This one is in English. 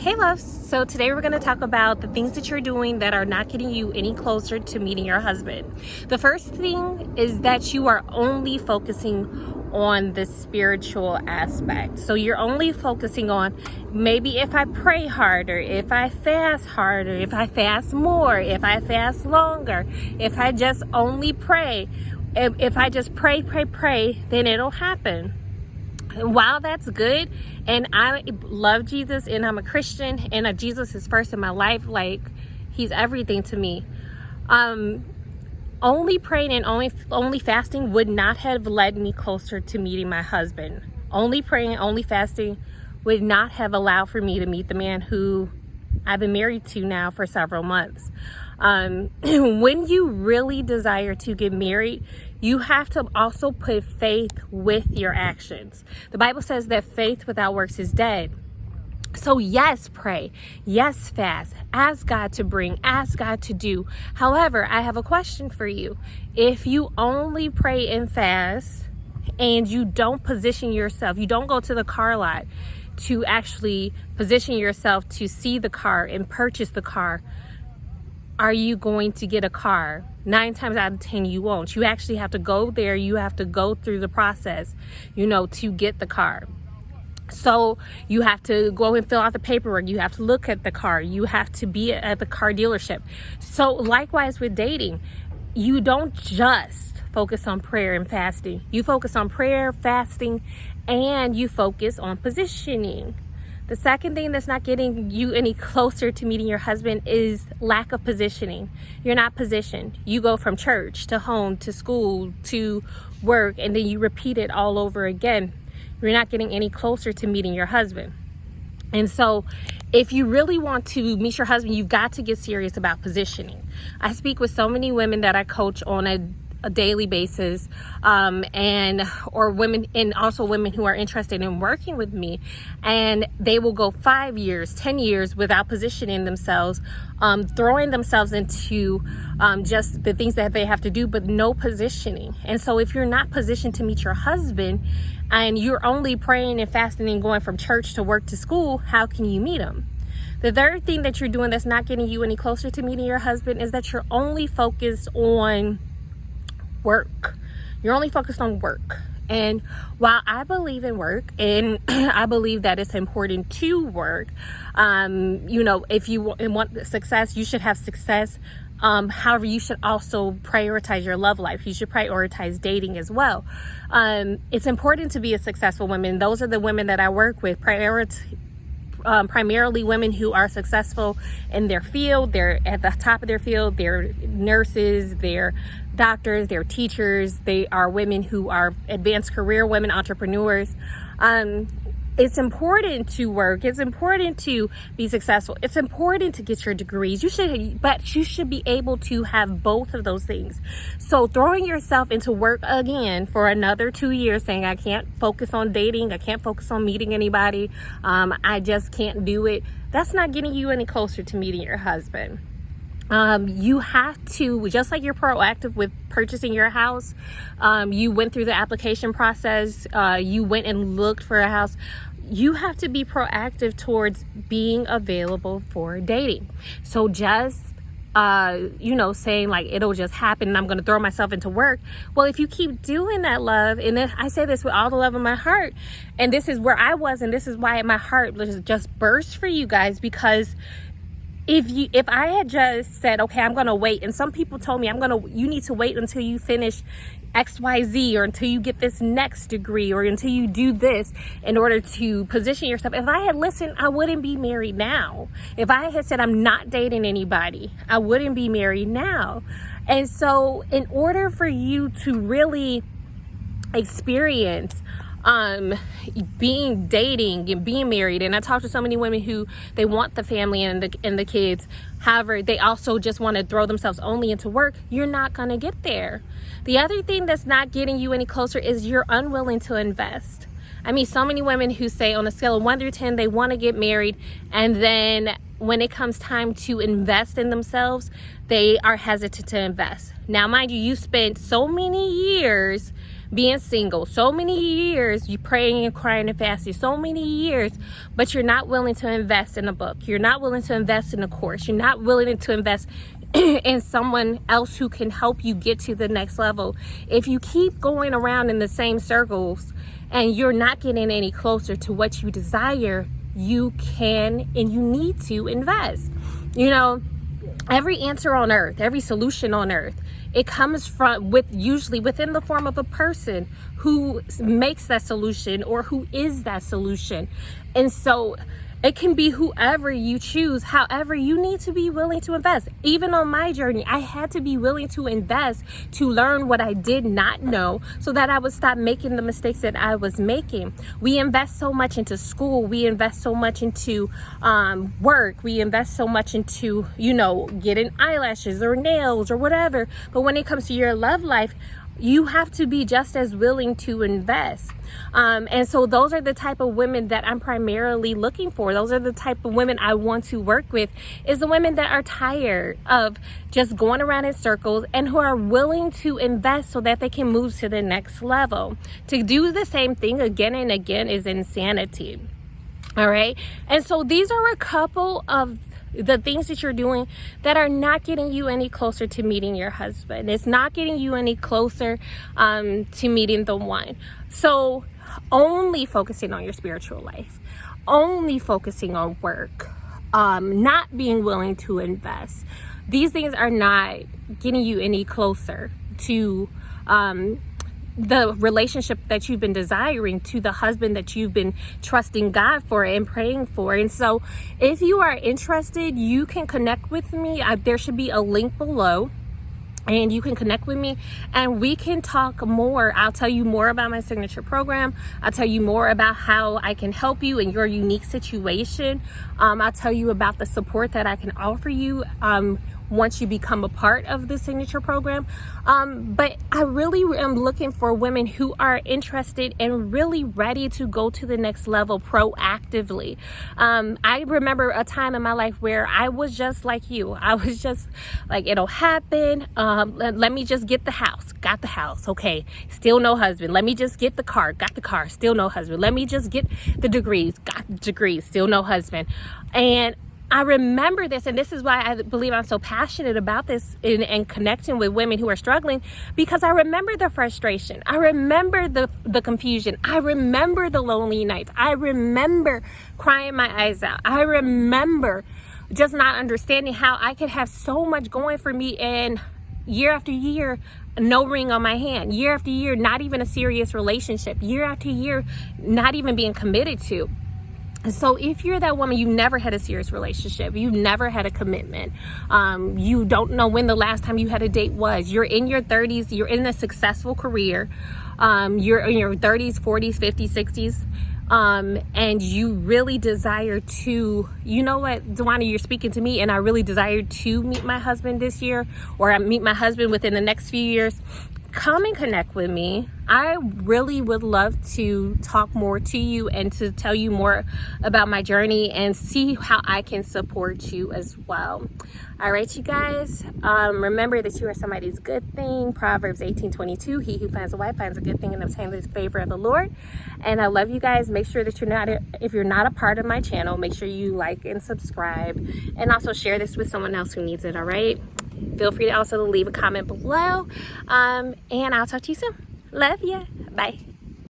Hey loves, so today we're going to talk about the things that you're doing that are not getting you any closer to meeting your husband. The first thing is that you are only focusing on the spiritual aspect. So you're only focusing on maybe if I pray harder, if I fast harder, if I fast more, if I fast longer, if I just only pray, if I just pray, then it'll happen. And while that's good, and I love Jesus and I'm a Christian and Jesus is first in my life, like he's everything to me. Only praying and only fasting would not have led me closer to meeting my husband. Only praying, only fasting would not have allowed for me to meet the man who I've been married to now for several months. When you really desire to get married, you have to also put faith with your actions. The Bible says that faith without works is dead. So yes, pray. Yes, fast. Ask God to bring. Ask God to do. However, I have a question for you. If you only pray and fast and you don't position yourself, you don't go to the car lot to actually position yourself to see the car and purchase the car, are you going to get a car? 9 times out of 10, you won't. You actually have to go there. You have to go through the process, to get the car. So you have to go and fill out the paperwork. You have to look at the car. You have to be at the car dealership. So likewise with dating, you don't just focus on prayer and fasting. You focus on prayer, fasting, and you focus on positioning. The second thing that's not getting you any closer to meeting your husband is lack of positioning. You're not positioned. You go from church to home to school to work, and then you repeat it all over again. You're not getting any closer to meeting your husband. And so if you really want to meet your husband, you've got to get serious about positioning. I speak with so many women that I coach on a daily basis, or women, and also women who are interested in working with me, and they will go 5 years, 10 years without positioning themselves, throwing themselves into just the things that they have to do, but no positioning. And so if you're not positioned to meet your husband and you're only praying and fasting and going from church to work to school, how can you meet him? The third thing that you're doing that's not getting you any closer to meeting your husband is that you're only focused on work. You're only focused on work. And while I believe in work and I believe that it's important to work, if you want success, you should have success. However, you should also prioritize your love life. You should prioritize dating as well. It's important to be a successful woman. Those are the women that I work with, primarily women who are successful in their field. They're at the top of their field. They're nurses, they're doctors, they're teachers. They are women who are advanced career women, entrepreneurs. It's important to work. It's important to be successful. It's important to get your degrees. But you should be able to have both of those things. So throwing yourself into work again for another 2 years, saying I can't focus on dating, I can't focus on meeting anybody, I just can't do it, that's not getting you any closer to meeting your husband. You have to, just like you're proactive with purchasing your house, you went through the application process, you went and looked for a house, you have to be proactive towards being available for dating. So just saying like it'll just happen and I'm going to throw myself into work. Well, if you keep doing that, love, and then I say this with all the love in my heart, and this is where I was, and this is why my heart just burst for you guys, because if I had just said, okay, I'm going to wait, and some people told me you need to wait until you finish XYZ, or until you get this next degree, or until you do this in order to position yourself. If I had listened, I wouldn't be married now. If I had said I'm not dating anybody, I wouldn't be married now. And so in order for you to really experience dating and being married, and I talk to so many women who they want the family and the kids, however they also just want to throw themselves only into work, you're not going to get there. The other thing that's not getting you any closer is you're unwilling to invest. I mean, so many women who say on a scale of 1 through 10 they want to get married, and then when it comes time to invest in themselves, they are hesitant to invest. Now mind you, you spent so many years being single, so many years, you praying and crying and fasting, so many years, but you're not willing to invest in a book. You're not willing to invest in a course. You're not willing to invest in someone else who can help you get to the next level. If you keep going around in the same circles and you're not getting any closer to what you desire, you can and you need to invest. You know, every answer on earth, every solution on earth, it comes from usually within the form of a person who makes that solution or who is that solution. And so it can be whoever you choose. However, you need to be willing to invest. Even on my journey, I had to be willing to invest to learn what I did not know so that I would stop making the mistakes that I was making. We invest so much into school. We invest so much into work. We invest so much into, you know, getting eyelashes or nails or whatever. But when it comes to your love life, you have to be just as willing to invest. And so those are the type of women that I'm primarily looking for. Those are the type of women I want to work with, is the women that are tired of just going around in circles and who are willing to invest so that they can move to the next level. To do the same thing again and again is insanity. All right. And so these are a couple of the things that you're doing that are not getting you any closer to meeting your husband. It's not getting you any closer to meeting the one. So only focusing on your spiritual life, only focusing on work, not being willing to invest. These things are not getting you any closer to the relationship that you've been desiring, to the husband that you've been trusting God for and praying for. And so if you are interested, you can connect with me. There should be a link below, and you can connect with me and we can talk more. I'll tell you more about my signature program. I'll tell you more about how I can help you in your unique situation. I'll tell you about the support that I can offer you once you become a part of the signature program. But I really am looking for women who are interested and really ready to go to the next level proactively. I remember a time in my life where I was just like you. I was just like, it'll happen. Let me just get the house. Got the house. Okay. Still no husband. Let me just get the car. Got the car. Still no husband. Let me just get the degrees. Got the degrees. Still no husband. And I remember this, and this is why I believe I'm so passionate about this and connecting with women who are struggling, because I remember the frustration. I remember the confusion. I remember the lonely nights. I remember crying my eyes out. I remember just not understanding how I could have so much going for me, and year after year, no ring on my hand. Year after year, not even a serious relationship. Year after year, not even being committed to. So if you're that woman, you never had a serious relationship, you never had a commitment, you don't know when the last time you had a date was, you're in your 30s, you're in a successful career, you're in your 30s, 40s, 50s, 60s, and you really desire to, you know what, Dwana, you're speaking to me, and I really desire to meet my husband this year, or I meet my husband within the next few years, come and connect with me. I really would love to talk more to you and to tell you more about my journey and see how I can support you as well. All right, you guys, remember that you are somebody's good thing. Proverbs 18:22, he who finds a wife finds a good thing and obtains the favor of the Lord. And I love you guys. Make sure that if you're not a part of my channel, make sure you like and subscribe, and also share this with someone else who needs it. All right. Feel free to also leave a comment below, and I'll talk to you soon. Love ya. Bye.